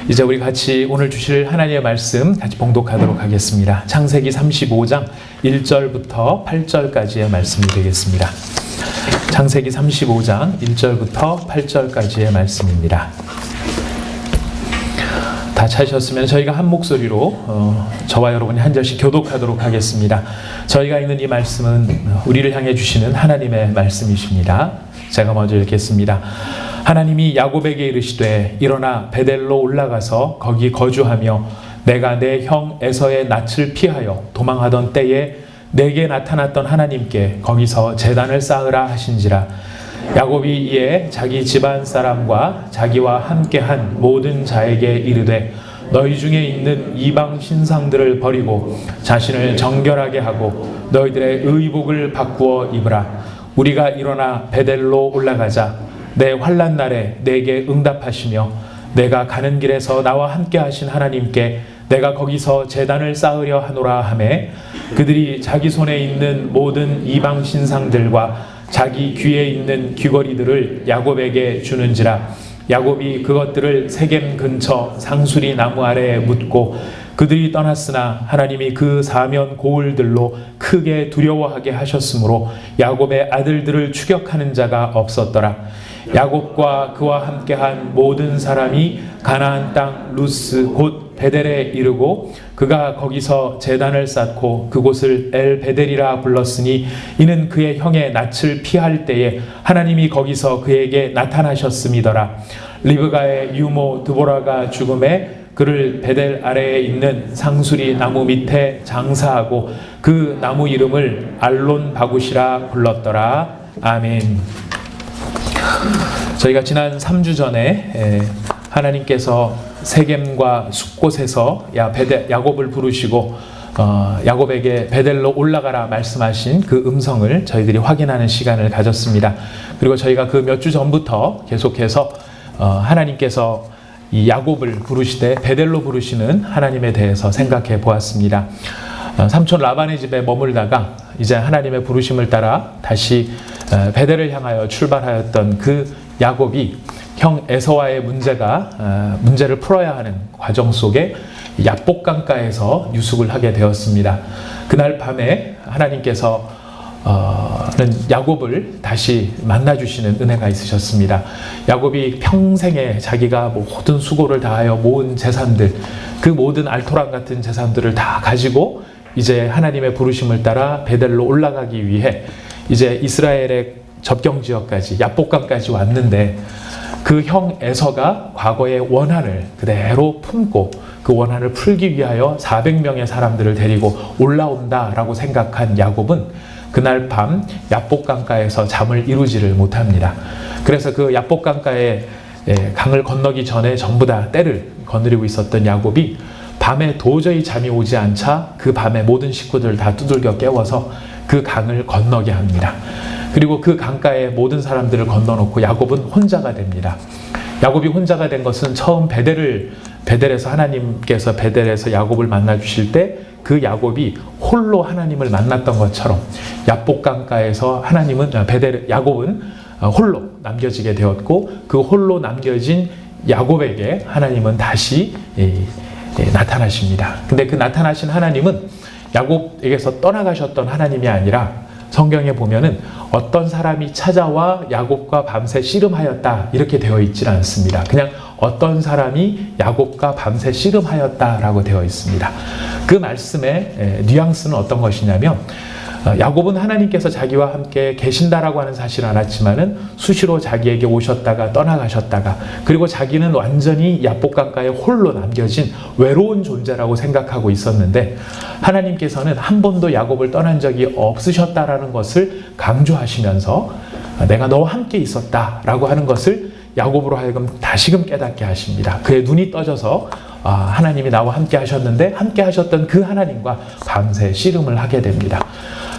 이제 우리 같이 오늘 주실 하나님의 말씀 같이 봉독하도록 하겠습니다. 창세기 35장 1절부터 8절까지의 말씀이 되겠습니다. 창세기 35장 1절부터 8절까지의 말씀입니다. 다 찾으셨으면 저희가 한 목소리로 저와 여러분이 한 절씩 교독하도록 하겠습니다. 저희가 읽는 이 말씀은 우리를 향해 주시는 하나님의 말씀이십니다. 제가 먼저 읽겠습니다. 하나님이 야곱에게 이르시되 일어나 베델로 올라가서 거기 거주하며 내가 내 형 에서의 낯을 피하여 도망하던 때에 내게 나타났던 하나님께 거기서 제단을 쌓으라 하신지라. 야곱이 이에 자기 집안 사람과 자기와 함께한 모든 자에게 이르되 너희 중에 있는 이방 신상들을 버리고 자신을 정결하게 하고 너희들의 의복을 바꾸어 입으라. 우리가 일어나 베델로 올라가자. 내 환난 날에 내게 응답하시며 내가 가는 길에서 나와 함께 하신 하나님께 내가 거기서 제단을 쌓으려 하노라 하매 그들이 자기 손에 있는 모든 이방 신상들과 자기 귀에 있는 귀걸이들을 야곱에게 주는지라. 야곱이 그것들을 세겜 근처 상수리 나무 아래에 묻고 그들이 떠났으나 하나님이 그 사면 고을들로 크게 두려워하게 하셨으므로 야곱의 아들들을 추격하는 자가 없었더라. 야곱과 그와 함께한 모든 사람이 가나안 땅 루스 곧 베델에 이르고 그가 거기서 제단을 쌓고 그곳을 엘 베델이라 불렀으니 이는 그의 형의 낯을 피할 때에 하나님이 거기서 그에게 나타나셨음이더라. 리브가의 유모 드보라가 죽음에 그를 베델 아래에 있는 상수리 나무 밑에 장사하고 그 나무 이름을 알론 바굿이라 불렀더라. 아멘. 저희가 지난 3주 전에 하나님께서 세겜과 숫곳에서 야곱을 부르시고 야곱에게 베델로 올라가라 말씀하신 그 음성을 저희들이 확인하는 시간을 가졌습니다. 그리고 저희가 그 몇 주 전부터 계속해서 하나님께서 이 야곱을 부르시되 베델로 부르시는 하나님에 대해서 생각해 보았습니다. 삼촌 라반의 집에 머물다가 이제 하나님의 부르심을 따라 다시 베델을 향하여 출발하였던 그 야곱이 형 에서와의 문제를 풀어야 하는 과정 속에 야복강가에서 유숙을 하게 되었습니다. 그날 밤에 하나님께서 야곱을 다시 만나주시는 은혜가 있으셨습니다. 야곱이 평생에 자기가 모든 수고를 다하여 모은 재산들, 그 모든 알토란 같은 재산들을 다 가지고 이제 하나님의 부르심을 따라 베델로 올라가기 위해 이제 이스라엘의 접경지역까지 야복강까지 왔는데 그 형 에서가 과거의 원한을 그대로 품고 그 원한을 풀기 위하여 400명의 사람들을 데리고 올라온다라고 생각한 야곱은 그날 밤 야복강가에서 잠을 이루지를 못합니다. 그래서 그 야복강가에 강을 건너기 전에 전부 다 떼를 거느리고 있었던 야곱이 밤에 도저히 잠이 오지 않자 그 밤에 모든 식구들을 다 두들겨 깨워서 그 강을 건너게 합니다. 그리고 그 강가에 모든 사람들을 건너놓고 야곱은 혼자가 됩니다. 야곱이 혼자가 된 것은 처음 베델에서 하나님께서 베델에서 야곱을 만나 주실 때 그 야곱이 홀로 하나님을 만났던 것처럼 야복강가에서 야곱은 홀로 남겨지게 되었고 그 홀로 남겨진 야곱에게 하나님은 다시 나타나십니다. 근데 그 나타나신 하나님은 야곱에게서 떠나가셨던 하나님이 아니라 성경에 보면은 어떤 사람이 찾아와 야곱과 밤새 씨름하였다 이렇게 되어 있지는 않습니다. 그냥 어떤 사람이 야곱과 밤새 씨름하였다라고 되어 있습니다. 그 말씀의 뉘앙스는 어떤 것이냐면 야곱은 하나님께서 자기와 함께 계신다라고 하는 사실을 알았지만은 수시로 자기에게 오셨다가 떠나가셨다가 그리고 자기는 완전히 야복강가에 홀로 남겨진 외로운 존재라고 생각하고 있었는데 하나님께서는 한 번도 야곱을 떠난 적이 없으셨다라는 것을 강조하시면서 내가 너와 함께 있었다라고 하는 것을 야곱으로 하여금 다시금 깨닫게 하십니다. 그의 눈이 떠져서 하나님이 나와 함께 하셨는데 함께 하셨던 그 하나님과 밤새 씨름을 하게 됩니다.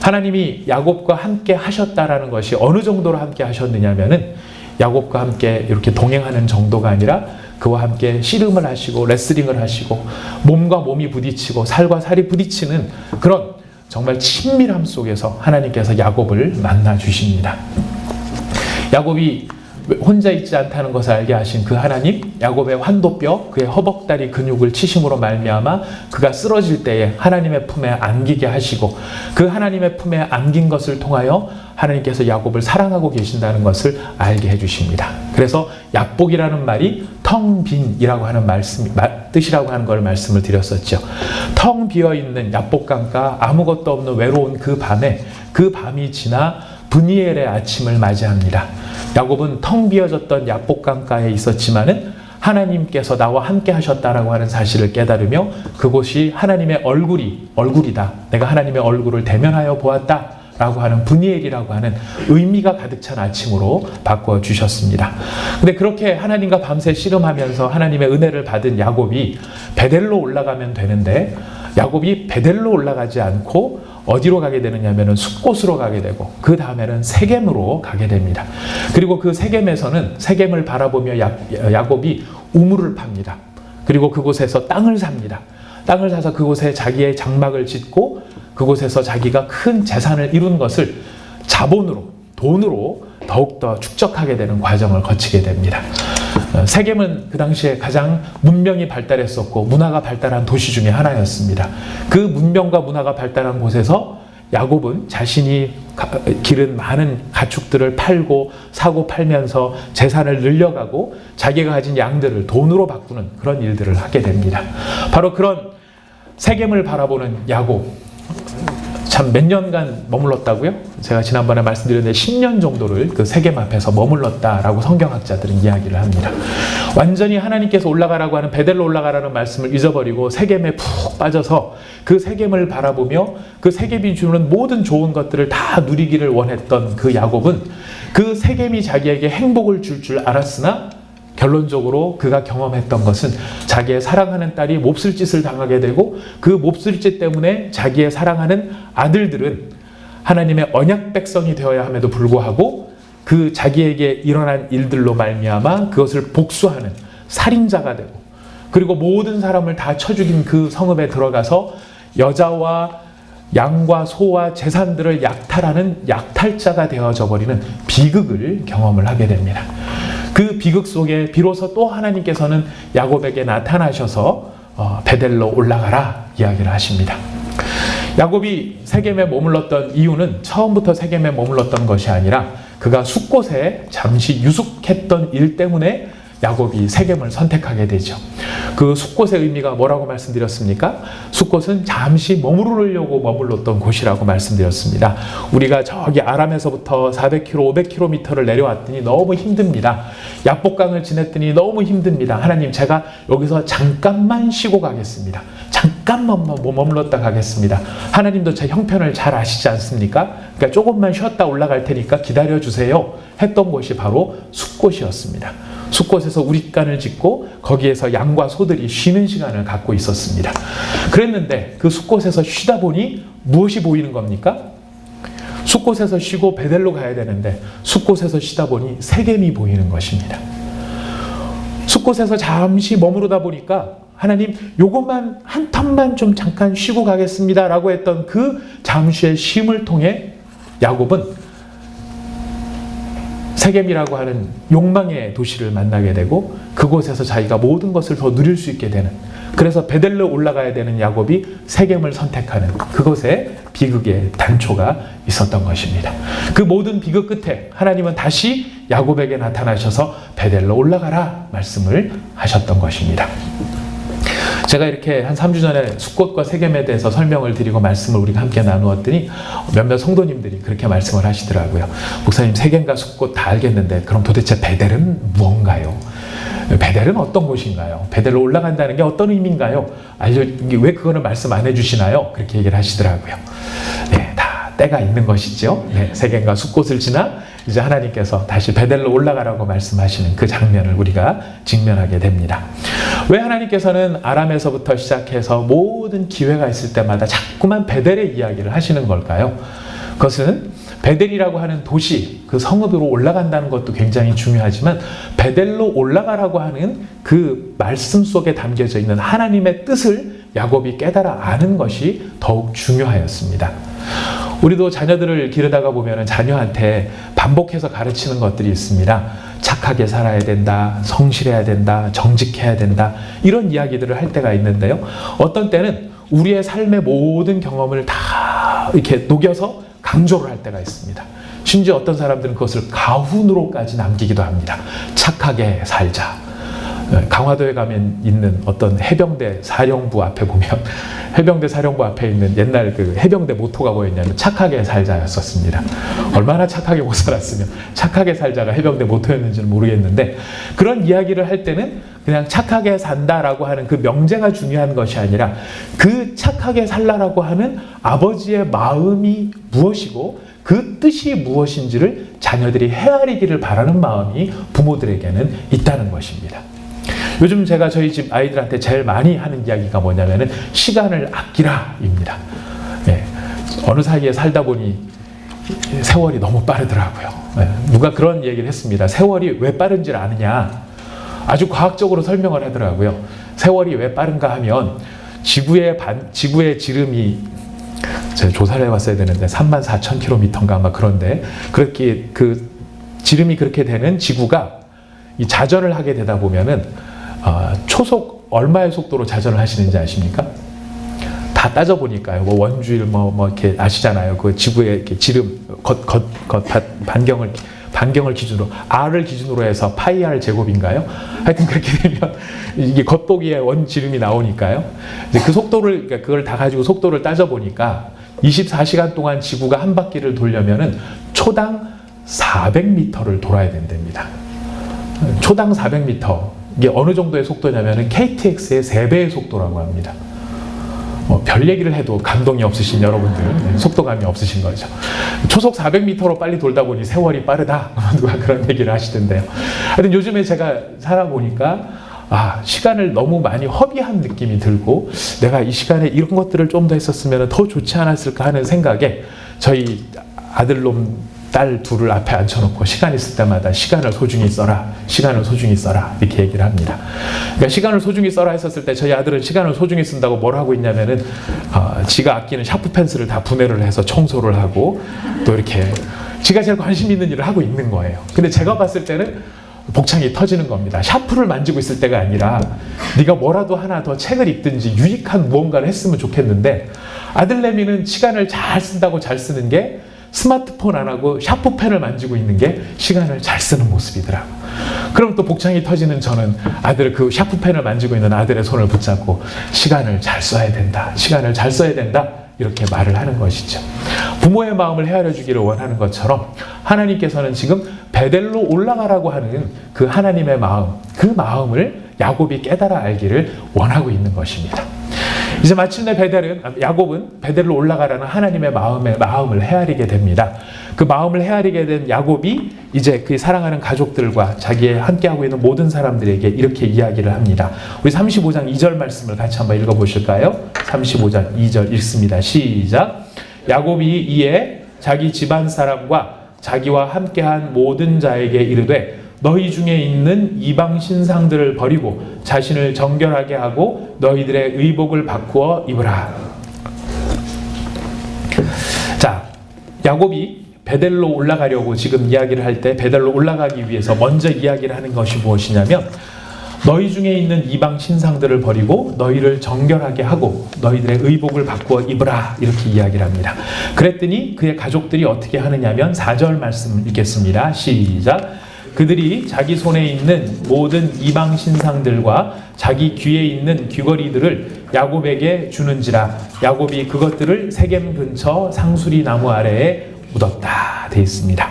하나님이 야곱과 함께 하셨다라는 것이 어느 정도로 함께 하셨느냐면은 야곱과 함께 이렇게 동행하는 정도가 아니라 그와 함께 씨름을 하시고 레슬링을 하시고 몸과 몸이 부딪히고 살과 살이 부딪히는 그런 정말 친밀함 속에서 하나님께서 야곱을 만나 주십니다. 야곱이 혼자 있지 않다는 것을 알게 하신 그 하나님, 야곱의 환도뼈, 그의 허벅다리 근육을 치심으로 말미암아 그가 쓰러질 때에 하나님의 품에 안기게 하시고, 그 하나님의 품에 안긴 것을 통하여 하나님께서 야곱을 사랑하고 계신다는 것을 알게 해주십니다. 그래서 약복이라는 말이 텅 빈이라고 하는 뜻이라고 하는 걸 말씀을 드렸었죠. 텅 비어있는 약복강가, 아무것도 없는 외로운 그 밤에, 그 밤이 지나 브니엘의 아침을 맞이합니다. 야곱은 텅 비어졌던 약복강가에 있었지만은 하나님께서 나와 함께 하셨다라고 하는 사실을 깨달으며 그곳이 하나님의 얼굴이다. 내가 하나님의 얼굴을 대면하여 보았다. 라고 하는 브니엘이라고 하는 의미가 가득 찬 아침으로 바꿔주셨습니다. 근데 그렇게 하나님과 밤새 씨름하면서 하나님의 은혜를 받은 야곱이 베델로 올라가면 되는데, 야곱이 베델로 올라가지 않고 어디로 가게 되느냐면은 숫곳으로 가게 되고, 그 다음에는 세겜으로 가게 됩니다. 그리고 그 세겜을 바라보며 야곱이 우물을 팝니다. 그리고 그곳에서 땅을 삽니다. 땅을 사서 그곳에 자기의 장막을 짓고 그곳에서 자기가 큰 재산을 이룬 것을 자본으로, 돈으로 더욱더 축적하게 되는 과정을 거치게 됩니다. 세겜은 그 당시에 가장 문명이 발달했었고 문화가 발달한 도시 중에 하나였습니다. 그 문명과 문화가 발달한 곳에서 야곱은 자신이 기른 많은 가축들을 팔고 사고 팔면서 재산을 늘려가고 자기가 가진 양들을 돈으로 바꾸는 그런 일들을 하게 됩니다. 바로 그런 세겜을 바라보는 야곱, 참 몇 년간 머물렀다고요? 제가 지난번에 말씀드렸는데 10년 정도를 그 세겜 앞에서 머물렀다라고 성경학자들은 이야기를 합니다. 완전히 하나님께서 올라가라고 하는, 베델로 올라가라는 말씀을 잊어버리고 세겜에 푹 빠져서 그 세겜을 바라보며 그 세겜이 주는 모든 좋은 것들을 다 누리기를 원했던 그 야곱은 그 세겜이 자기에게 행복을 줄 줄 알았으나 결론적으로 그가 경험했던 것은 자기의 사랑하는 딸이 몹쓸 짓을 당하게 되고, 그 몹쓸 짓 때문에 자기의 사랑하는 아들들은 하나님의 언약 백성이 되어야 함에도 불구하고 그 자기에게 일어난 일들로 말미암아 그것을 복수하는 살인자가 되고, 그리고 모든 사람을 다 쳐 죽인 그 성읍에 들어가서 여자와 양과 소와 재산들을 약탈하는 약탈자가 되어져 버리는 비극을 경험을 하게 됩니다. 그 비극 속에 비로소 또 하나님께서는 야곱에게 나타나셔서 베델로 올라가라 이야기를 하십니다. 야곱이 세겜에 머물렀던 이유는 처음부터 세겜에 머물렀던 것이 아니라 그가 숫곳에 잠시 유숙했던 일 때문에 야곱이 세겜을 선택하게 되죠. 그 숫곳의 의미가 뭐라고 말씀드렸습니까? 숫곳은 잠시 머무르려고 머물렀던 곳이라고 말씀드렸습니다. 우리가 저기 아람에서부터 400km, 500km를 내려왔더니 너무 힘듭니다. 약복강을 지냈더니 너무 힘듭니다. 하나님, 제가 여기서 잠깐만 쉬고 가겠습니다. 잠깐만 머물렀다 가겠습니다. 하나님도 제 형편을 잘 아시지 않습니까? 그러니까 조금만 쉬었다 올라갈 테니까 기다려주세요 했던 곳이 바로 숫곳이었습니다. 숫곳에서 우릿간을 짓고 거기에서 양과 소들이 쉬는 시간을 갖고 있었습니다. 그랬는데 그 숫곳에서 쉬다 보니 무엇이 보이는 겁니까? 숫곳에서 쉬고 베델로 가야 되는데 숫곳에서 쉬다 보니 세겜이 보이는 것입니다. 숫곳에서 잠시 머무르다 보니까 하나님, 요것만 한 텀만 좀 잠깐 쉬고 가겠습니다 라고 했던 그 잠시의 쉼을 통해 야곱은 세겜이라고 하는 욕망의 도시를 만나게 되고 그곳에서 자기가 모든 것을 더 누릴 수 있게 되는, 그래서 베델로 올라가야 되는 야곱이 세겜을 선택하는 그곳에 비극의 단초가 있었던 것입니다. 그 모든 비극 끝에 하나님은 다시 야곱에게 나타나셔서 베델로 올라가라 말씀을 하셨던 것입니다. 제가 이렇게 한 3주 전에 숫곳과 세겜에 대해서 설명을 드리고 말씀을 우리가 함께 나누었더니 몇몇 성도님들이 그렇게 말씀을 하시더라고요. 목사님, 세겜과 숫곳 다 알겠는데 그럼 도대체 베델은 무언가요? 베델은 어떤 곳인가요? 베델로 올라간다는 게 어떤 의미인가요? 왜 그거는 말씀 안 해주시나요? 그렇게 얘기를 하시더라고요. 네, 다 때가 있는 것이죠. 네, 세겜과 숫곳을 지나 이제 하나님께서 다시 베델로 올라가라고 말씀하시는 그 장면을 우리가 직면하게 됩니다. 왜 하나님께서는 아람에서부터 시작해서 모든 기회가 있을 때마다 자꾸만 베델의 이야기를 하시는 걸까요? 그것은 베델이라고 하는 도시, 그 성읍으로 올라간다는 것도 굉장히 중요하지만 베델로 올라가라고 하는 그 말씀 속에 담겨져 있는 하나님의 뜻을 야곱이 깨달아 아는 것이 더욱 중요하였습니다. 우리도 자녀들을 기르다가 보면 자녀한테 반복해서 가르치는 것들이 있습니다. 착하게 살아야 된다, 성실해야 된다, 정직해야 된다, 이런 이야기들을 할 때가 있는데요. 어떤 때는 우리의 삶의 모든 경험을 다 이렇게 녹여서 강조를 할 때가 있습니다. 심지어 어떤 사람들은 그것을 가훈으로까지 남기기도 합니다. 착하게 살자. 강화도에 가면 있는 어떤 해병대 사령부 앞에 보면 해병대 사령부 앞에 있는 옛날 그 해병대 모토가 뭐였냐면 착하게 살자였었습니다. 얼마나 착하게 못 살았으면 착하게 살자가 해병대 모토였는지는 모르겠는데, 그런 이야기를 할 때는 그냥 착하게 산다라고 하는 그 명제가 중요한 것이 아니라 그 착하게 살라라고 하는 아버지의 마음이 무엇이고 그 뜻이 무엇인지를 자녀들이 헤아리기를 바라는 마음이 부모들에게는 있다는 것입니다. 요즘 제가 저희 집 아이들한테 제일 많이 하는 이야기가 뭐냐면은 시간을 아끼라입니다. 네, 어느 사이에 살다 보니 세월이 너무 빠르더라고요. 네, 누가 그런 얘기를 했습니다. 세월이 왜 빠른지를 아느냐? 아주 과학적으로 설명을 하더라고요. 세월이 왜 빠른가 하면 지구의 지름이 제가 조사를 해봤어야 되는데 34,000km인가 아마 그런데, 그렇게 그 지름이 그렇게 되는 지구가 이 자전을 하게 되다 보면은 초속 얼마의 속도로 자전을 하시는지 아십니까? 다 따져보니까요. 뭐 원주일 뭐 이렇게 아시잖아요. 그 지구의 이렇게 지름 반경을 기준으로 R을 기준으로 해서 파이 R 제곱인가요? 하여튼 그렇게 되면 이게 겉보기에 원 지름이 나오니까요. 이제 그 속도를, 그러니까 그걸 다 가지고 속도를 따져보니까 24시간 동안 지구가 한 바퀴를 돌려면은 초당 400m를 돌아야 된답니다. 초당 400m. 이게 어느 정도의 속도냐면은 KTX의 3배의 속도라고 합니다. 별 얘기를 해도 감동이 없으신 여러분들, 속도감이 없으신 거죠. 초속 400m로 빨리 돌다 보니 세월이 빠르다. 누가 그런 얘기를 하시던데요. 하여튼 요즘에 제가 살아보니까 시간을 너무 많이 허비한 느낌이 들고, 내가 이 시간에 이런 것들을 좀 더 했었으면 더 좋지 않았을까 하는 생각에 저희 아들놈 딸 둘을 앞에 앉혀놓고 시간 있을 때마다 시간을 소중히 써라, 시간을 소중히 써라, 이렇게 얘기를 합니다. 그러니까 시간을 소중히 써라 했었을 때 저희 아들은 시간을 소중히 쓴다고 뭘 하고 있냐면은 지가 아끼는 샤프 펜슬을 다 분해를 해서 청소를 하고 또 이렇게 지가 제일 관심 있는 일을 하고 있는 거예요. 근데 제가 봤을 때는 복창이 터지는 겁니다. 샤프를 만지고 있을 때가 아니라 네가 뭐라도 하나 더 책을 읽든지 유익한 무언가를 했으면 좋겠는데, 아들내미는 시간을 잘 쓴다고 잘 쓰는 게 스마트폰 안 하고 샤프펜을 만지고 있는 게 시간을 잘 쓰는 모습이더라고. 그럼 또 복창이 터지는 저는 그 샤프펜을 만지고 있는 아들의 손을 붙잡고 시간을 잘 써야 된다, 시간을 잘 써야 된다, 이렇게 말을 하는 것이죠. 부모의 마음을 헤아려 주기를 원하는 것처럼 하나님께서는 지금 베델로 올라가라고 하는 그 하나님의 마음, 그 마음을 야곱이 깨달아 알기를 원하고 있는 것입니다. 이제 마침내 야곱은 베델로 올라가라는 하나님의 마음을 헤아리게 됩니다. 그 마음을 헤아리게 된 야곱이 이제 그 사랑하는 가족들과 자기의 함께하고 있는 모든 사람들에게 이렇게 이야기를 합니다. 우리 35장 2절 말씀을 같이 한번 읽어보실까요? 35장 2절 읽습니다. 시작. 야곱이 이에 자기 집안 사람과 자기와 함께한 모든 자에게 이르되 너희 중에 있는 이방 신상들을 버리고 자신을 정결하게 하고 너희들의 의복을 바꾸어 입으라. 자, 야곱이 베델로 올라가려고 지금 이야기를 할 때 베델로 올라가기 위해서 먼저 이야기를 하는 것이 무엇이냐면, 너희 중에 있는 이방 신상들을 버리고 너희를 정결하게 하고 너희들의 의복을 바꾸어 입으라, 이렇게 이야기를 합니다. 그랬더니 그의 가족들이 어떻게 하느냐면 4절 말씀을 읽겠습니다. 시작. 그들이 자기 손에 있는 모든 이방 신상들과 자기 귀에 있는 귀걸이들을 야곱에게 주는지라 야곱이 그것들을 세겜 근처 상수리 나무 아래에 묻었다 되어 있습니다.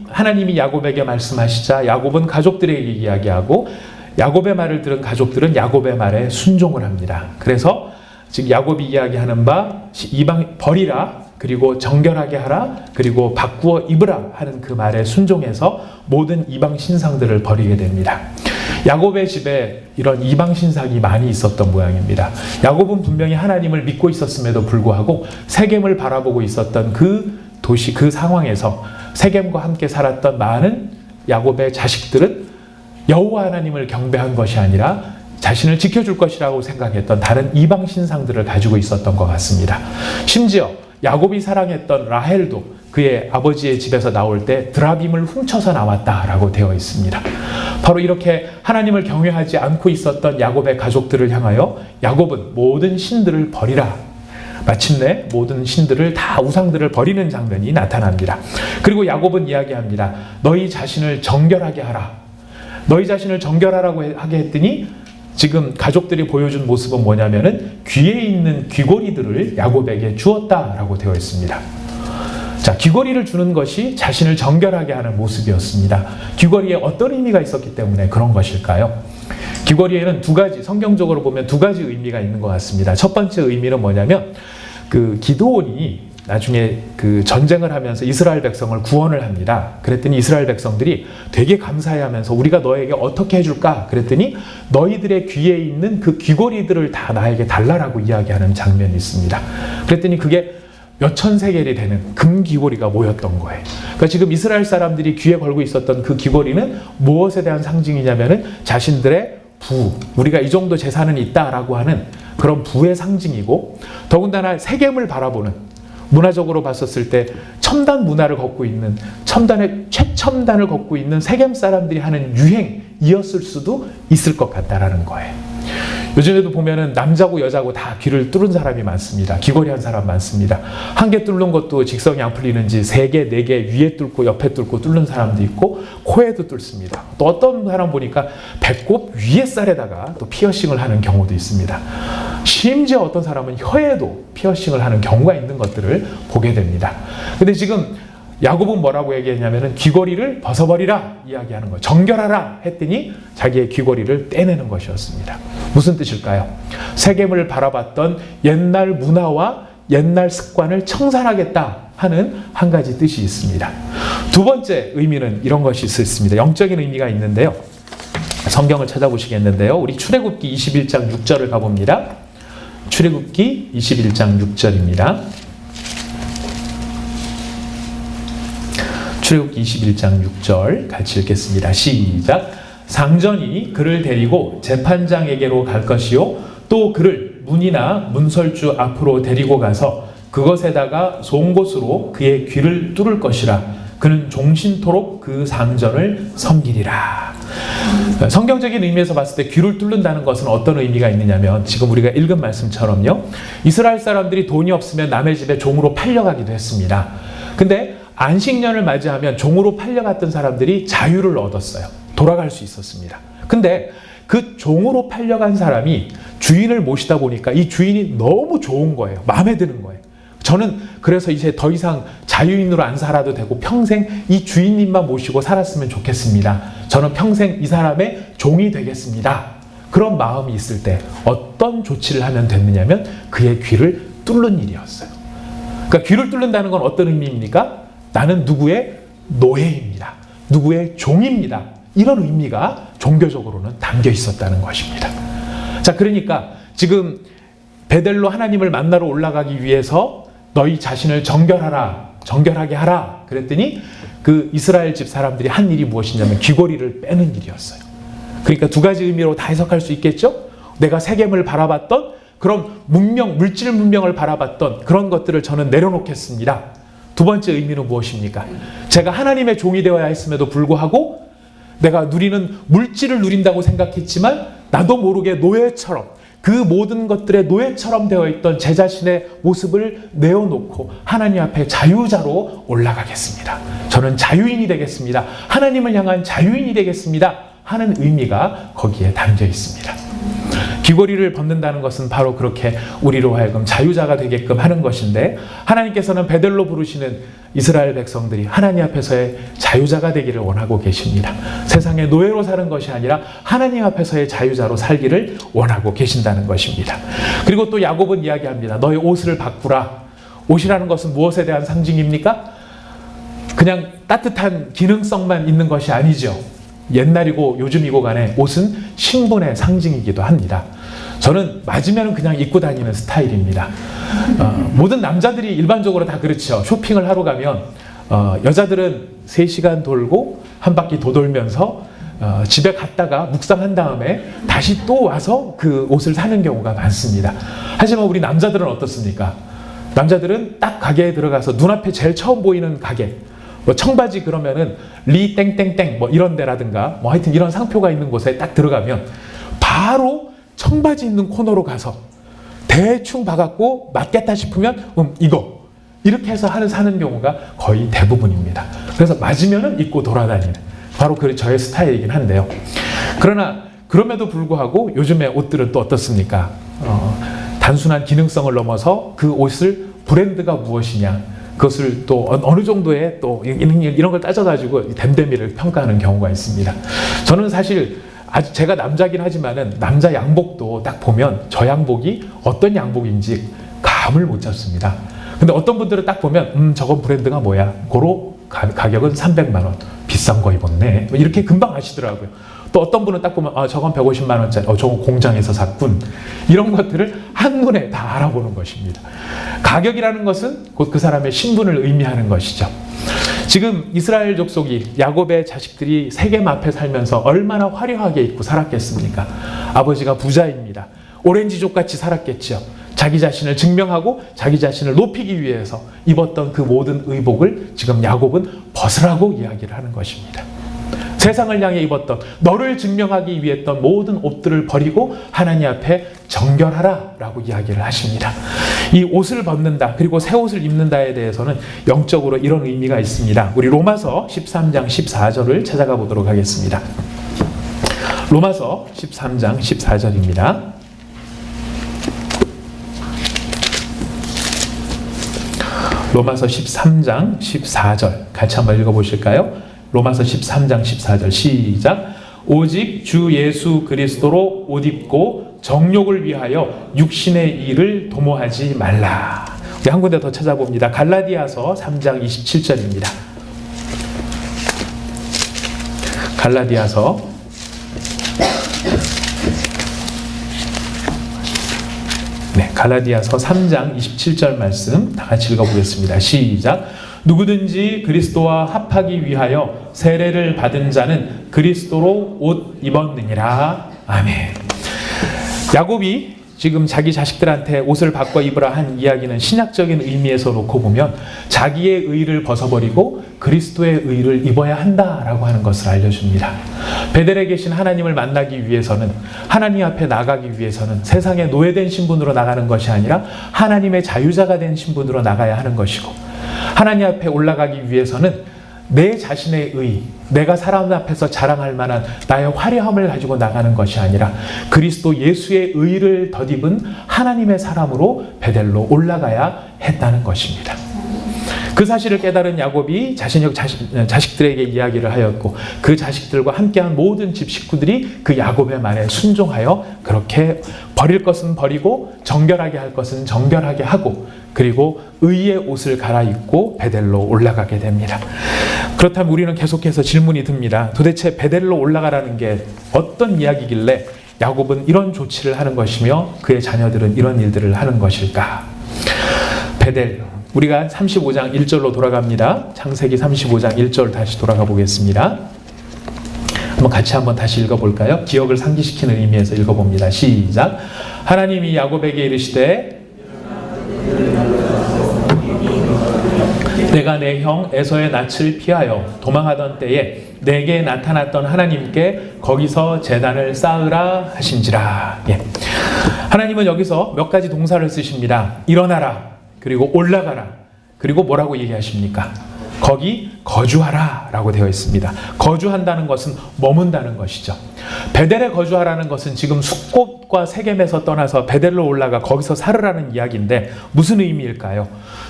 하나님이 야곱에게 말씀하시자 야곱은 가족들에게 이야기하고, 야곱의 말을 들은 가족들은 야곱의 말에 순종을 합니다. 그래서 지금 야곱이 이야기하는 바 이방 버리라, 그리고 정결하게 하라, 그리고 바꾸어 입으라 하는 그 말에 순종해서 모든 이방 신상들을 버리게 됩니다. 야곱의 집에 이런 이방 신상이 많이 있었던 모양입니다. 야곱은 분명히 하나님을 믿고 있었음에도 불구하고 세겜을 바라보고 있었던 그 도시, 그 상황에서 세겜과 함께 살았던 많은 야곱의 자식들은 여호와 하나님을 경배한 것이 아니라 자신을 지켜줄 것이라고 생각했던 다른 이방 신상들을 가지고 있었던 것 같습니다. 심지어 야곱이 사랑했던 라헬도 그의 아버지의 집에서 나올 때 드라빔을 훔쳐서 나왔다라고 되어 있습니다. 바로 이렇게 하나님을 경외하지 않고 있었던 야곱의 가족들을 향하여 야곱은 모든 신들을 버리라. 마침내 모든 신들을 다 우상들을 버리는 장면이 나타납니다. 그리고 야곱은 이야기합니다. 너희 자신을 정결하게 하라. 너희 자신을 정결하라고 하게 했더니 지금 가족들이 보여준 모습은 뭐냐면은 귀에 있는 귀고리들을 야곱에게 주었다라고 되어 있습니다. 자, 귀고리를 주는 것이 자신을 정결하게 하는 모습이었습니다. 귀고리에 어떤 의미가 있었기 때문에 그런 것일까요? 귀고리에는 두 가지, 성경적으로 보면 두 가지 의미가 있는 것 같습니다. 첫 번째 의미는 뭐냐면 기드온이 나중에 전쟁을 하면서 이스라엘 백성을 구원을 합니다. 그랬더니 이스라엘 백성들이 되게 감사해하면서 우리가 너에게 어떻게 해줄까? 그랬더니 너희들의 귀에 있는 그 귀고리들을 다 나에게 달라라고 이야기하는 장면이 있습니다. 그랬더니 그게 몇천 세겔이 되는 금 귀고리가 모였던 거예요. 그러니까 지금 이스라엘 사람들이 귀에 걸고 있었던 그 귀고리는 무엇에 대한 상징이냐면은 자신들의 부, 우리가 이 정도 재산은 있다라고 하는 그런 부의 상징이고, 더군다나 세겜을 바라보는, 문화적으로 봤었을 때 첨단 문화를 걷고 있는, 첨단의 최첨단을 걷고 있는 세겜 사람들이 하는 유행이었을 수도 있을 것 같다라는 거예요. 요즘에도 보면은 남자고 여자고 다 귀를 뚫은 사람이 많습니다. 귀걸이 한 사람 많습니다. 한 개 뚫는 것도 직성이 안 풀리는지 세 개, 네 개 위에 뚫고 옆에 뚫고 뚫는 사람도 있고 코에도 뚫습니다. 또 어떤 사람 보니까 배꼽 위에 살에다가 또 피어싱을 하는 경우도 있습니다. 심지어 어떤 사람은 혀에도 피어싱을 하는 경우가 있는 것들을 보게 됩니다. 근데 지금 야곱은 뭐라고 얘기했냐면은 귀걸이를 벗어버리라 이야기하는 거예요. 정결하라 했더니 자기의 귀걸이를 떼내는 것이었습니다. 무슨 뜻일까요? 세겜을 바라봤던 옛날 문화와 옛날 습관을 청산하겠다 하는 한 가지 뜻이 있습니다. 두 번째 의미는 이런 것이 있습니다. 영적인 의미가 있는데요. 성경을 찾아보시겠는데요. 우리 출애굽기 21장 6절을 가봅니다. 출애굽기 21장 6절입니다. 출애굽기 21장 6절 같이 읽겠습니다. 시작. 상전이 그를 데리고 재판장에게로 갈 것이요 또 그를 문이나 문설주 앞으로 데리고 가서 그것에다가 송곳으로 그의 귀를 뚫을 것이라. 그는 종신토록 그 상전을 섬기리라. 성경적인 의미에서 봤을 때 귀를 뚫는다는 것은 어떤 의미가 있느냐면 지금 우리가 읽은 말씀처럼요. 이스라엘 사람들이 돈이 없으면 남의 집에 종으로 팔려가기도 했습니다. 근데 안식년을 맞이하면 종으로 팔려갔던 사람들이 자유를 얻었어요. 돌아갈 수 있었습니다. 근데 그 종으로 팔려간 사람이 주인을 모시다 보니까 이 주인이 너무 좋은 거예요. 마음에 드는 거예요. 저는 그래서 이제 더 이상 자유인으로 안 살아도 되고 평생 이 주인님만 모시고 살았으면 좋겠습니다. 저는 평생 이 사람의 종이 되겠습니다. 그런 마음이 있을 때 어떤 조치를 하면 됐느냐면 그의 귀를 뚫는 일이었어요. 그러니까 귀를 뚫는다는 건 어떤 의미입니까? 나는 누구의 노예입니다. 누구의 종입니다. 이런 의미가 종교적으로는 담겨 있었다는 것입니다. 자, 그러니까 지금 베델로 하나님을 만나러 올라가기 위해서 너희 자신을 정결하라, 정결하게 하라 그랬더니 그 이스라엘 집 사람들이 한 일이 무엇이냐면 귀고리를 빼는 일이었어요. 그러니까 두 가지 의미로 다 해석할 수 있겠죠? 내가 세겜을 바라봤던 그런 문명, 물질 문명을 바라봤던 그런 것들을 저는 내려놓겠습니다. 두 번째 의미는 무엇입니까? 제가 하나님의 종이 되어야 했음에도 불구하고 내가 누리는 물질을 누린다고 생각했지만 나도 모르게 노예처럼 그 모든 것들의 노예처럼 되어 있던 제 자신의 모습을 내어놓고 하나님 앞에 자유자로 올라가겠습니다. 저는 자유인이 되겠습니다. 하나님을 향한 자유인이 되겠습니다. 하는 의미가 거기에 담겨 있습니다. 귀걸이를 벗는다는 것은 바로 그렇게 우리로 하여금 자유자가 되게끔 하는 것인데 하나님께서는 베델로 부르시는 이스라엘 백성들이 하나님 앞에서의 자유자가 되기를 원하고 계십니다. 세상의 노예로 사는 것이 아니라 하나님 앞에서의 자유자로 살기를 원하고 계신다는 것입니다. 그리고 또 야곱은 이야기합니다. 너의 옷을 바꾸라. 옷이라는 것은 무엇에 대한 상징입니까? 그냥 따뜻한 기능성만 있는 것이 아니죠. 옛날이고 요즘이고 간에 옷은 신분의 상징이기도 합니다. 저는 맞으면 그냥 입고 다니는 스타일입니다. 모든 남자들이 일반적으로 다 그렇죠. 쇼핑을 하러 가면 여자들은 3시간 돌고 한 바퀴 도돌면서 집에 갔다가 묵상한 다음에 다시 또 와서 그 옷을 사는 경우가 많습니다. 하지만 우리 남자들은 어떻습니까? 남자들은 딱 가게에 들어가서 눈앞에 제일 처음 보이는 가게, 뭐 청바지 그러면은 리 땡땡땡 뭐 이런 데라든가 뭐 하여튼 이런 상표가 있는 곳에 딱 들어가면 바로 청바지 있는 코너로 가서 대충 봐갖고 맞겠다 싶으면 이거 이렇게 해서 사는 경우가 거의 대부분입니다. 그래서 맞으면은 입고 돌아다니는 바로 그 저의 스타일이긴 한데요. 그러나 그럼에도 불구하고 요즘의 옷들은 또 어떻습니까? 단순한 기능성을 넘어서 그 옷을 브랜드가 무엇이냐, 그것을 또 어느 정도의 또 이런 걸 따져가지고 댐댐이를 평가하는 경우가 있습니다. 저는 사실 아직 제가 남자긴 하지만은 남자 양복도 딱 보면 저 양복이 어떤 양복인지 감을 못 잡습니다. 근데 어떤 분들은 딱 보면 저건 브랜드가 뭐야? 고로 가격은 300만 원. 비싼 거 입었네. 이렇게 금방 아시더라고요. 또 어떤 분은 딱 보면 저건 150만 원짜리. 저건 공장에서 샀군. 이런 것들을 한눈에 다 알아보는 것입니다. 가격이라는 것은 곧 그 사람의 신분을 의미하는 것이죠. 지금 이스라엘 족속이 야곱의 자식들이 세겜 앞에 살면서 얼마나 화려하게 입고 살았겠습니까? 아버지가 부자입니다. 오렌지족같이 살았겠죠. 자기 자신을 증명하고 자기 자신을 높이기 위해서 입었던 그 모든 의복을 지금 야곱은 벗으라고 이야기를 하는 것입니다. 세상을 향해 입었던, 너를 증명하기 위해 했던 모든 옷들을 버리고 하나님 앞에 정결하라 라고 이야기를 하십니다. 이 옷을 벗는다, 그리고 새 옷을 입는다에 대해서는 영적으로 이런 의미가 있습니다. 우리 로마서 13장 14절을 찾아가 보도록 하겠습니다. 로마서 13장 14절입니다. 로마서 13장 14절 같이 한번 읽어보실까요? 로마서 13장 14절 시작. 오직 주 예수 그리스도로 옷 입고 정욕을 위하여 육신의 일을 도모하지 말라. 우리 한 군데 더 찾아봅니다. 갈라디아서 3장 27절입니다. 갈라디아서 3장 27절 말씀 다 같이 읽어보겠습니다. 시작. 누구든지 그리스도와 합하기 위하여 세례를 받은 자는 그리스도로 옷 입었느니라. 아멘. 야곱이 지금 자기 자식들한테 옷을 바꿔 입으라 한 이야기는 신약적인 의미에서 놓고 보면 자기의 의를 벗어버리고 그리스도의 의를 입어야 한다라고 하는 것을 알려줍니다. 베델에 계신 하나님을 만나기 위해서는, 하나님 앞에 나가기 위해서는 세상에 노예된 신분으로 나가는 것이 아니라 하나님의 자유자가 된 신분으로 나가야 하는 것이고, 하나님 앞에 올라가기 위해서는 내 자신의 의, 내가 사람 앞에서 자랑할 만한 나의 화려함을 가지고 나가는 것이 아니라 그리스도 예수의 의를 덧입은 하나님의 사람으로 베델로 올라가야 했다는 것입니다. 그 사실을 깨달은 야곱이 자신의 자식들에게 이야기를 하였고, 그 자식들과 함께한 모든 집 식구들이 그 야곱의 말에 순종하여 그렇게 버릴 것은 버리고 정결하게 할 것은 정결하게 하고, 그리고 의의 옷을 갈아입고 베델로 올라가게 됩니다. 그렇다면 우리는 계속해서 질문이 듭니다. 도대체 베델로 올라가라는 게 어떤 이야기길래 야곱은 이런 조치를 하는 것이며 그의 자녀들은 이런 일들을 하는 것일까? 베델, 우리가 35장 1절로 돌아갑니다. 창세기 35장 1절 다시 돌아가 보겠습니다. 한번 같이 다시 읽어볼까요? 기억을 상기시키는 의미에서 읽어봅니다. 시작. 하나님이 야곱에게 이르시되 내가 내 형 에서의 낯을 피하여 도망하던 때에 내게 나타났던 하나님께 거기서 제단을 쌓으라 하신지라. 예. 하나님은 여기서 몇 가지 동사를 쓰십니다. 일어나라, 그리고 올라가라, 그리고 뭐라고 얘기하십니까? 거기 거주하라 라고 되어 있습니다. 거주한다는 것은 머문다는 것이죠. 베델에 거주하라는 것은 지금 숫곳과 세겜에서 떠나서 베델로 올라가 거기서 살으라는 이야기인데 무슨 의미일까요?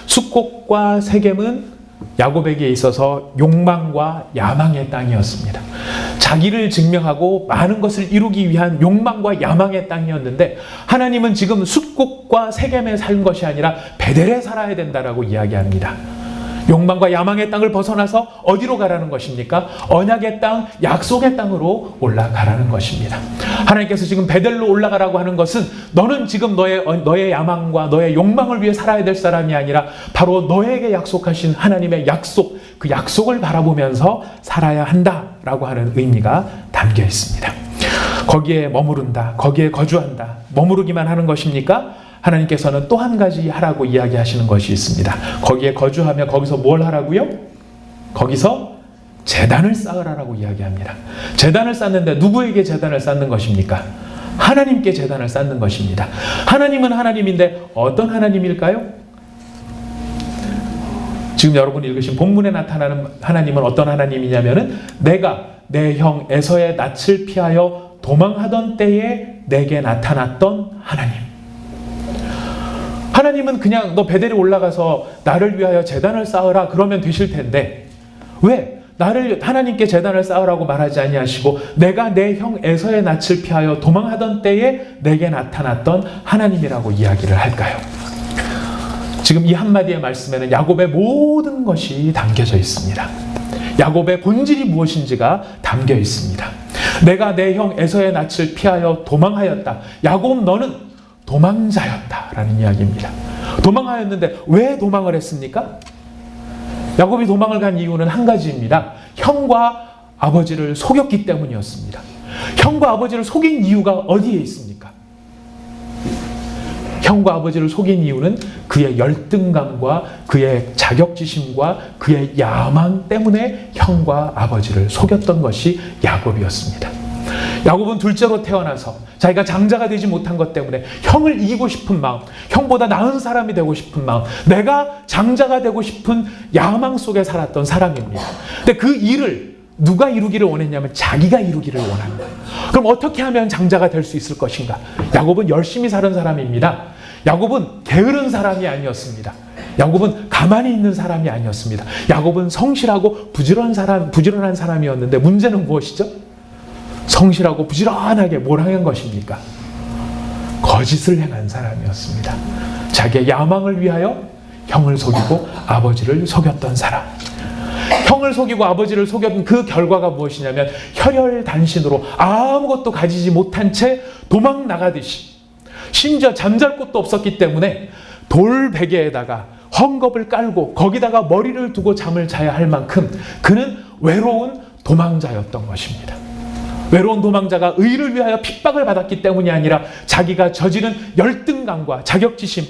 숫곳과 세겜은 야곱에게 있어서 욕망과 야망의 땅이었습니다. 자기를 증명하고 많은 것을 이루기 위한 욕망과 야망의 땅이었는데 하나님은 지금 숫곳과 세겜에 산 것이 아니라 베델에 살아야 된다라고 이야기합니다. 욕망과 야망의 땅을 벗어나서 어디로 가라는 것입니까? 언약의 땅, 약속의 땅으로 올라가라는 것입니다. 하나님께서 지금 베델로 올라가라고 하는 것은 너는 지금 너의 야망과 너의 욕망을 위해 살아야 될 사람이 아니라 바로 너에게 약속하신 하나님의 약속, 그 약속을 바라보면서 살아야 한다라고 하는 의미가 담겨 있습니다. 거기에 머무른다, 거기에 거주한다. 머무르기만 하는 것입니까? 하나님께서는 또 한 가지 하라고 이야기하시는 것이 있습니다. 거기에 거주하며 거기서 뭘 하라고요? 거기서 제단을 쌓으라고 이야기합니다. 제단을 쌓는데 누구에게 제단을 쌓는 것입니까? 하나님께 제단을 쌓는 것입니다. 하나님은 하나님인데 어떤 하나님일까요? 지금 여러분이 읽으신 본문에 나타나는 하나님은 어떤 하나님이냐면은 내가 내 형 에서의 낯을 피하여 도망하던 때에 내게 나타났던 하나님. 하나님은 그냥 너 베델에 올라가서 나를 위하여 제단을 쌓으라 그러면 되실 텐데 왜 나를 하나님께 제단을 쌓으라고 말하지 아니하시고 내가 내 형 에서의 낯을 피하여 도망하던 때에 내게 나타났던 하나님이라고 이야기를 할까요? 지금 이 한마디의 말씀에는 야곱의 모든 것이 담겨져 있습니다. 야곱의 본질이 무엇인지가 담겨 있습니다. 내가 내 형 에서의 낯을 피하여 도망하였다. 야곱 너는 도망자였다라는 이야기입니다. 도망하였는데 왜 도망을 했습니까? 야곱이 도망을 간 이유는 한 가지입니다. 형과 아버지를 속였기 때문이었습니다. 형과 아버지를 속인 이유가 어디에 있습니까? 형과 아버지를 속인 이유는 그의 열등감과 그의 자격지심과 그의 야망 때문에 형과 아버지를 속였던 것이 야곱이었습니다. 야곱은 둘째로 태어나서 자기가 장자가 되지 못한 것 때문에 형을 이기고 싶은 마음, 형보다 나은 사람이 되고 싶은 마음, 내가 장자가 되고 싶은 야망 속에 살았던 사람입니다. 근데 그 일을 누가 이루기를 원했냐면 자기가 이루기를 원한 거예요. 그럼 어떻게 하면 장자가 될 수 있을 것인가? 야곱은 열심히 사는 사람입니다. 야곱은 게으른 사람이 아니었습니다. 야곱은 가만히 있는 사람이 아니었습니다. 야곱은 성실하고 부지런한 사람이었는데 문제는 무엇이죠? 성실하고 부지런하게 뭘 한 것입니까? 거짓을 행한 사람이었습니다. 자기의 야망을 위하여 형을 속이고 아버지를 속였던 사람. 형을 속이고 아버지를 속였던 그 결과가 무엇이냐면 혈혈단신으로 아무것도 가지지 못한 채 도망 나가듯이 심지어 잠잘 곳도 없었기 때문에 돌베개에다가 헝겊을 깔고 거기다가 머리를 두고 잠을 자야 할 만큼 그는 외로운 도망자였던 것입니다. 외로운 도망자가 의를 위하여 핍박을 받았기 때문이 아니라 자기가 저지른 열등감과 자격지심,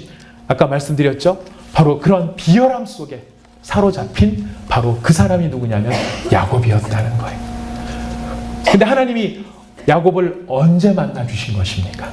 아까 말씀드렸죠? 바로 그런 비열함 속에 사로잡힌 바로 그 사람이 누구냐면 야곱이었다는 거예요. 근데 하나님이 야곱을 언제 만나 주신 것입니까?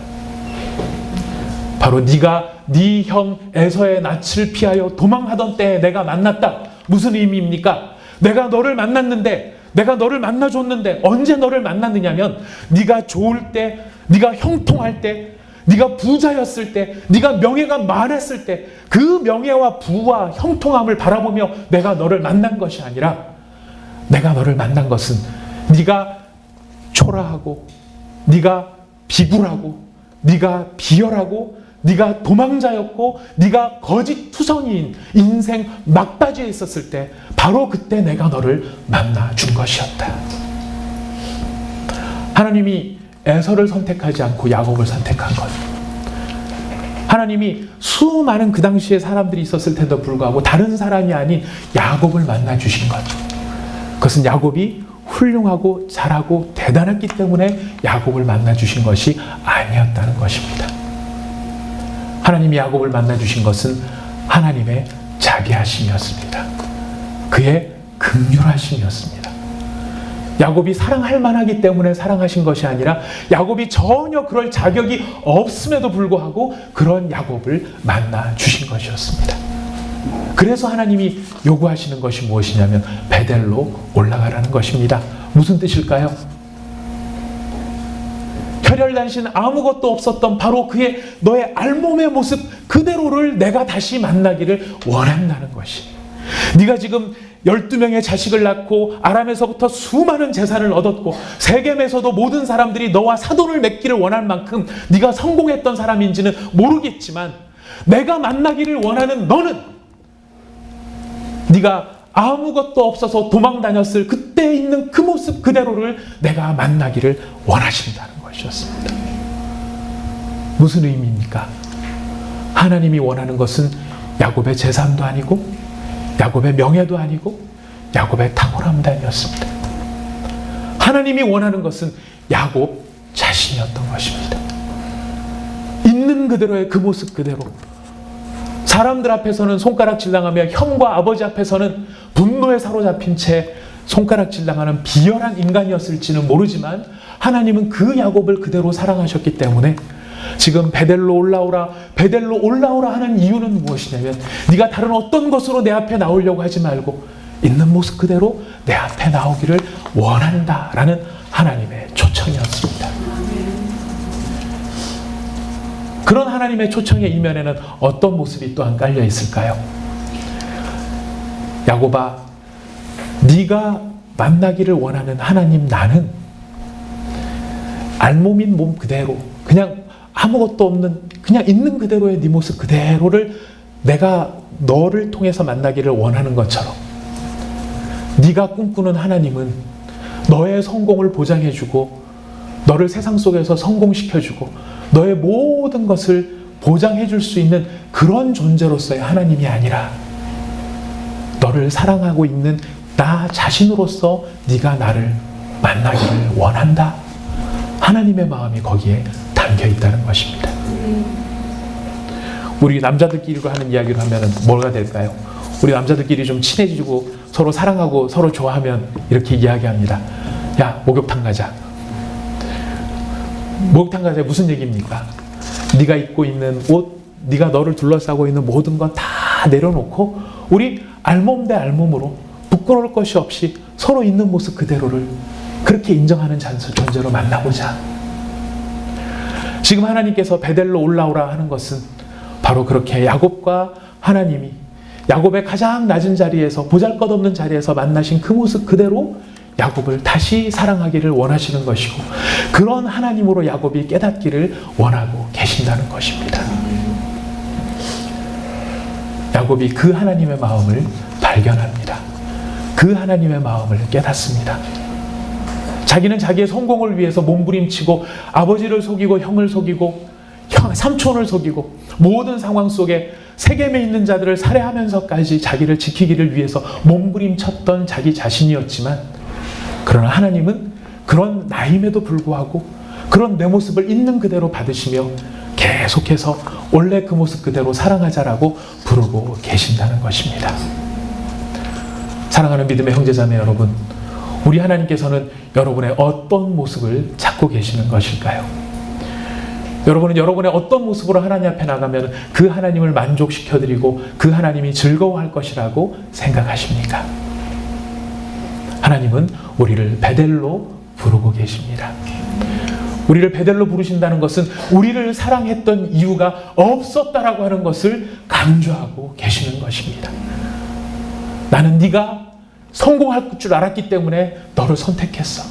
바로 네가 네 형 에서의 낯을 피하여 도망하던 때에 내가 만났다. 무슨 의미입니까? 내가 너를 만났는데, 내가 너를 만나줬는데 언제 너를 만났느냐면 네가 좋을 때, 네가 형통할 때, 네가 부자였을 때, 네가 명예가 많았을 때 그 명예와 부와 형통함을 바라보며 내가 너를 만난 것이 아니라 내가 너를 만난 것은 네가 초라하고 네가 비굴하고 네가 비열하고 네가 도망자였고 네가 거짓투성이인 인생 막바지에 있었을 때 바로 그때 내가 너를 만나준 것이었다. 하나님이 에서를 선택하지 않고 야곱을 선택한 것. 하나님이 수많은 그 당시에 사람들이 있었을 텐데도 불구하고 다른 사람이 아닌 야곱을 만나주신 것. 그것은 야곱이 훌륭하고 잘하고 대단했기 때문에 야곱을 만나주신 것이 아니었다는 것입니다. 하나님이 야곱을 만나주신 것은 하나님의 자비하심이었습니다. 그의 긍휼하심이었습니다. 야곱이 사랑할 만하기 때문에 사랑하신 것이 아니라 야곱이 전혀 그럴 자격이 없음에도 불구하고 그런 야곱을 만나주신 것이었습니다. 그래서 하나님이 요구하시는 것이 무엇이냐면 베델로 올라가라는 것입니다. 무슨 뜻일까요? 혈혈단신 아무것도 없었던 바로 그의 너의 알몸의 모습 그대로를 내가 다시 만나기를 원한다는 것이. 네가 지금 12명의 자식을 낳고 아람에서부터 수많은 재산을 얻었고 세겜에서도 모든 사람들이 너와 사돈을 맺기를 원할 만큼 네가 성공했던 사람인지는 모르겠지만 내가 만나기를 원하는 너는 네가 아무것도 없어서 도망 다녔을 그때 있는 그 모습 그대로를 내가 만나기를 원하신다는 것이었습니다. 무슨 의미입니까? 하나님이 원하는 것은 야곱의 재산도 아니고 야곱의 명예도 아니고 야곱의 탁월함도 아니었습니다. 하나님이 원하는 것은 야곱 자신이었던 것입니다. 있는 있는 그대로의 그 모습 그대로. 사람들 앞에서는 손가락질당하며 형과 아버지 앞에서는 분노에 사로잡힌 채 손가락질당하는 비열한 인간이었을지는 모르지만 하나님은 그 야곱을 그대로 사랑하셨기 때문에 지금 베델로 올라오라, 베델로 올라오라 하는 이유는 무엇이냐면 네가 다른 어떤 것으로 내 앞에 나오려고 하지 말고 있는 모습 그대로 내 앞에 나오기를 원한다라는 하나님의 초청이었습니다. 그런 하나님의 초청의 이면에는 어떤 모습이 또한 깔려 있을까요? 야곱아, 네가 만나기를 원하는 하나님 나는 알몸인 몸 그대로 그냥 아무것도 없는 그냥 있는 그대로의 네 모습 그대로를 내가 너를 통해서 만나기를 원하는 것처럼 네가 꿈꾸는 하나님은 너의 성공을 보장해주고 너를 세상 속에서 성공시켜주고 너의 모든 것을 보장해줄 수 있는 그런 존재로서의 하나님이 아니라 너를 사랑하고 있는 나 자신으로서 네가 나를 만나기를 원한다. 하나님의 마음이 거기에 담겨 있다는 것입니다. 우리 남자들끼리로 하는 이야기로 하면 뭐가 될까요? 우리 남자들끼리 좀 친해지고 서로 사랑하고 서로 좋아하면 이렇게 이야기합니다. 야, 목욕탕 가자. 목욕탕 가자 무슨 얘기입니까? 네가 입고 있는 옷, 네가 너를 둘러싸고 있는 모든 것 다 내려놓고 우리 알몸 대 알몸으로 부끄러울 것이 없이 서로 있는 모습 그대로를 그렇게 인정하는 존재로 만나보자. 지금 하나님께서 베델로 올라오라 하는 것은 바로 그렇게 야곱과 하나님이 야곱의 가장 낮은 자리에서 보잘것없는 자리에서 만나신 그 모습 그대로 야곱을 다시 사랑하기를 원하시는 것이고 그런 하나님으로 야곱이 깨닫기를 원하고 계신다는 것입니다. 야곱이 그 하나님의 마음을 발견합니다. 그 하나님의 마음을 깨닫습니다. 자기는 자기의 성공을 위해서 몸부림치고 아버지를 속이고 형을 속이고 삼촌을 속이고 모든 상황 속에 세겜에 있는 자들을 살해하면서까지 자기를 지키기를 위해서 몸부림쳤던 자기 자신이었지만 그러나 하나님은 그런 나임에도 불구하고 그런 내 모습을 있는 그대로 받으시며 계속해서 원래 그 모습 그대로 사랑하자라고 부르고 계신다는 것입니다. 사랑하는 믿음의 형제자매 여러분, 우리 하나님께서는 여러분의 어떤 모습을 찾고 계시는 것일까요? 여러분은 여러분의 어떤 모습으로 하나님 앞에 나가면 그 하나님을 만족시켜드리고 그 하나님이 즐거워할 것이라고 생각하십니까? 하나님은 우리를 베델로 부르고 계십니다. 우리를 베델로 부르신다는 것은 우리를 사랑했던 이유가 없었다라고 하는 것을 강조하고 계시는 것입니다. 나는 네가 성공할 줄 알았기 때문에 너를 선택했어.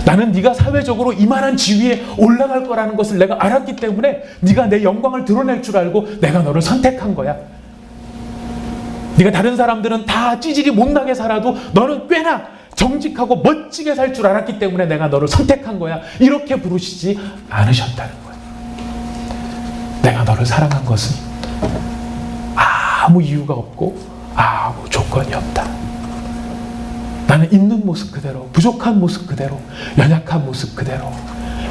나는 네가 사회적으로 이만한 지위에 올라갈 거라는 것을 내가 알았기 때문에 네가 내 영광을 드러낼 줄 알고 내가 너를 선택한 거야. 네가 다른 사람들은 다 찌질이 못나게 살아도 너는 꽤나 정직하고 멋지게 살 줄 알았기 때문에 내가 너를 선택한 거야. 이렇게 부르시지 않으셨다는 거야. 내가 너를 사랑한 것은 아무 이유가 없고 아무 조건이 없다. 나는 있는 모습 그대로, 부족한 모습 그대로, 연약한 모습 그대로,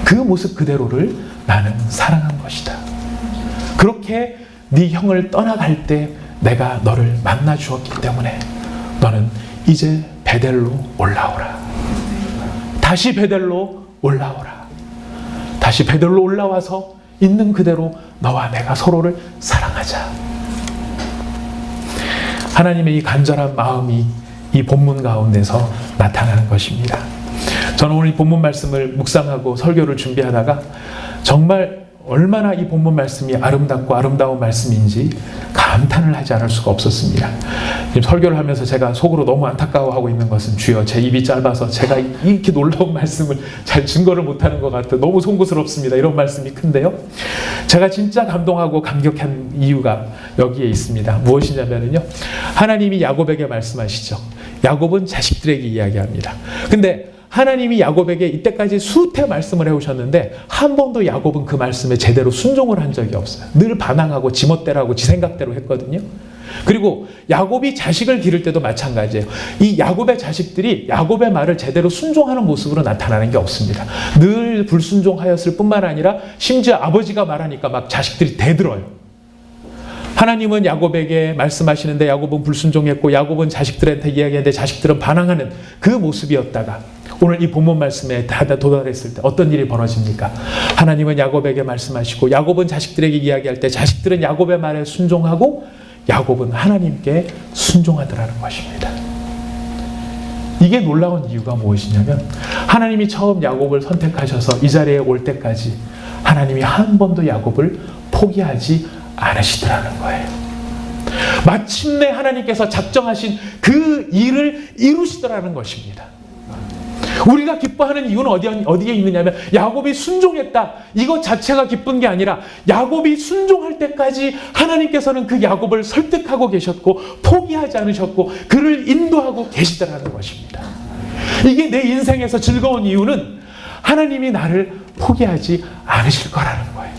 그 모습 그대로를 나는 사랑한 것이다. 그렇게 네 형을 떠나갈 때 내가 너를 만나 주었기 때문에 너는 이제 베델로 올라오라. 다시 베델로 올라오라. 다시 베델로 올라와서 있는 그대로 너와 내가 서로를 사랑하자. 하나님의 이 간절한 마음이 이 본문 가운데서 나타나는 것입니다. 저는 오늘 이 본문 말씀을 묵상하고 설교를 준비하다가 정말 얼마나 이 본문 말씀이 아름답고 아름다운 말씀인지 감탄을 하지 않을 수가 없었습니다. 지금 설교를 하면서 제가 속으로 너무 안타까워하고 있는 것은 주여 제 입이 짧아서 제가 이렇게 놀라운 말씀을 잘 증거를 못하는 것 같아 너무 송구스럽습니다. 이런 말씀이 큰데요. 제가 진짜 감동하고 감격한 이유가 여기에 있습니다. 무엇이냐면요. 하나님이 야곱에게 말씀하시죠. 야곱은 자식들에게 이야기합니다. 근데 하나님이 야곱에게 이때까지 수태 말씀을 해오셨는데 한 번도 야곱은 그 말씀에 제대로 순종을 한 적이 없어요. 늘 반항하고 지멋대로 하고 지 생각대로 했거든요. 그리고 야곱이 자식을 기를 때도 마찬가지예요. 이 야곱의 자식들이 야곱의 말을 제대로 순종하는 모습으로 나타나는 게 없습니다. 늘 불순종하였을 뿐만 아니라 심지어 아버지가 말하니까 막 자식들이 대들어요. 하나님은 야곱에게 말씀하시는데 야곱은 불순종했고 야곱은 자식들한테 이야기했는데 자식들은 반항하는 그 모습이었다가 오늘 이 본문 말씀에 다 도달했을 때 어떤 일이 벌어집니까? 하나님은 야곱에게 말씀하시고 야곱은 자식들에게 이야기할 때 자식들은 야곱의 말에 순종하고 야곱은 하나님께 순종하더라는 것입니다. 이게 놀라운 이유가 무엇이냐면 하나님이 처음 야곱을 선택하셔서 이 자리에 올 때까지 하나님이 한 번도 야곱을 포기하지 않으시더라는 거예요. 마침내 하나님께서 작정하신 그 일을 이루시더라는 것입니다. 우리가 기뻐하는 이유는 어디에 있느냐면 야곱이 순종했다. 이것 자체가 기쁜 게 아니라 야곱이 순종할 때까지 하나님께서는 그 야곱을 설득하고 계셨고 포기하지 않으셨고 그를 인도하고 계시더라는 것입니다. 이게 내 인생에서 즐거운 이유는 하나님이 나를 포기하지 않으실 거라는 거예요.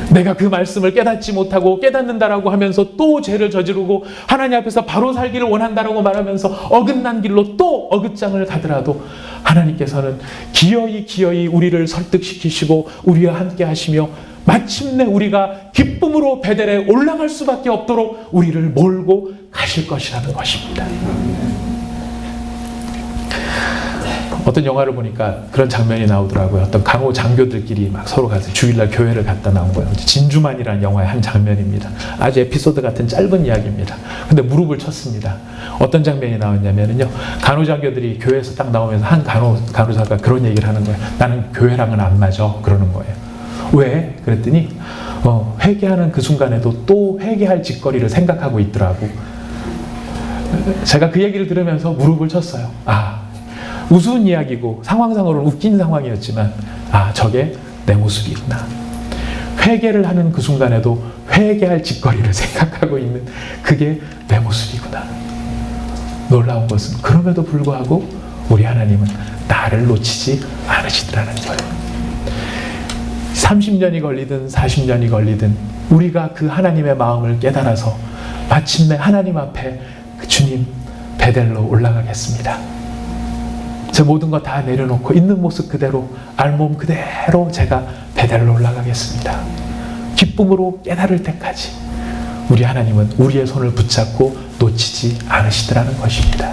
내가 그 말씀을 깨닫지 못하고 깨닫는다라고 하면서 또 죄를 저지르고 하나님 앞에서 바로 살기를 원한다라고 말하면서 어긋난 길로 또 어긋장을 가더라도 하나님께서는 기어이 우리를 설득시키시고 우리와 함께 하시며 마침내 우리가 기쁨으로 베델에 올라갈 수밖에 없도록 우리를 몰고 가실 것이라는 것입니다. 어떤 영화를 보니까 그런 장면이 나오더라고요. 어떤 간호 장교들끼리 막 서로 가서 주일날 교회를 갔다 나온 거예요. 진주만이라는 영화의 한 장면입니다. 아주 에피소드 같은 짧은 이야기입니다. 근데 무릎을 쳤습니다. 어떤 장면이 나왔냐면요. 간호 장교들이 교회에서 딱 나오면서 한 간호사가 그런 얘기를 하는 거예요. 나는 교회랑은 안 맞아. 그러는 거예요. 왜? 그랬더니 회개하는 그 순간에도 또 회개할 짓거리를 생각하고 있더라고. 제가 그 얘기를 들으면서 무릎을 쳤어요. 우스운 이야기고 상황상으로는 웃긴 상황이었지만 저게 내 모습이구나. 회개를 하는 그 순간에도 회개할 짓거리를 생각하고 있는 그게 내 모습이구나. 놀라운 것은 그럼에도 불구하고 우리 하나님은 나를 놓치지 않으시더라는 거예요. 30년이 걸리든 40년이 걸리든 우리가 그 하나님의 마음을 깨달아서 마침내 하나님 앞에 주님 베델로 올라가겠습니다. 제 모든 거 다 내려놓고 있는 모습 그대로 알몸 그대로 제가 베델로 올라가겠습니다. 기쁨으로 깨달을 때까지 우리 하나님은 우리의 손을 붙잡고 놓치지 않으시더라는 것입니다.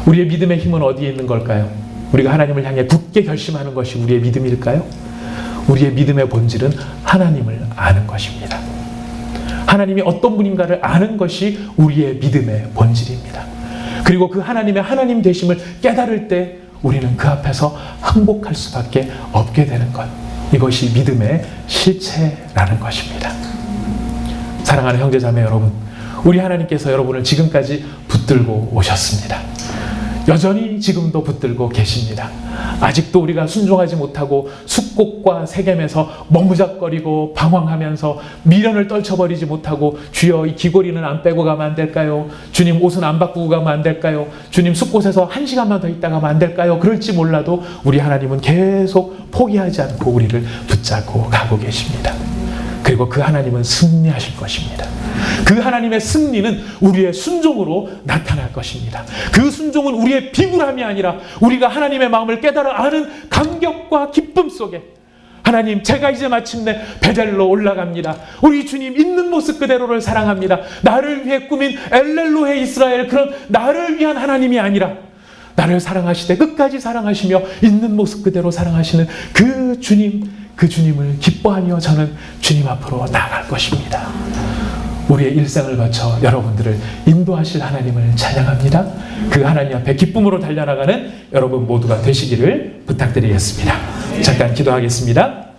우리의 믿음의 힘은 어디에 있는 걸까요? 우리가 하나님을 향해 굳게 결심하는 것이 우리의 믿음일까요? 우리의 믿음의 본질은 하나님을 아는 것입니다. 하나님이 어떤 분인가를 아는 것이 우리의 믿음의 본질입니다. 그리고 그 하나님의 하나님 되심을 깨달을 때 우리는 그 앞에서 항복할 수밖에 없게 되는 것. 이것이 믿음의 실체라는 것입니다. 사랑하는 형제자매 여러분, 우리 하나님께서 여러분을 지금까지 붙들고 오셨습니다. 여전히 지금도 붙들고 계십니다. 아직도 우리가 순종하지 못하고 숫곡과 세겜에서 머무작거리고 방황하면서 미련을 떨쳐버리지 못하고 주여 이 귀고리는 안 빼고 가면 안 될까요? 주님 옷은 안 바꾸고 가면 안 될까요? 주님 숫곳에서 1시간만 더 있다 가면 안 될까요? 그럴지 몰라도 우리 하나님은 계속 포기하지 않고 우리를 붙잡고 가고 계십니다. 그리고 그 하나님은 승리하실 것입니다. 그 하나님의 승리는 우리의 순종으로 나타날 것입니다. 그 순종은 우리의 비굴함이 아니라 우리가 하나님의 마음을 깨달아 아는 감격과 기쁨 속에 하나님, 제가 이제 마침내 베델로 올라갑니다. 우리 주님 있는 모습 그대로를 사랑합니다. 나를 위해 꾸민 엘렐로헤 이스라엘, 그런 나를 위한 하나님이 아니라 나를 사랑하시되 끝까지 사랑하시며 있는 모습 그대로 사랑하시는 그 주님을 기뻐하며 저는 주님 앞으로 나아갈 것입니다. 우리의 일생을 거쳐 여러분들을 인도하실 하나님을 찬양합니다. 그 하나님 앞에 기쁨으로 달려나가는 여러분 모두가 되시기를 부탁드리겠습니다. 잠깐 기도하겠습니다.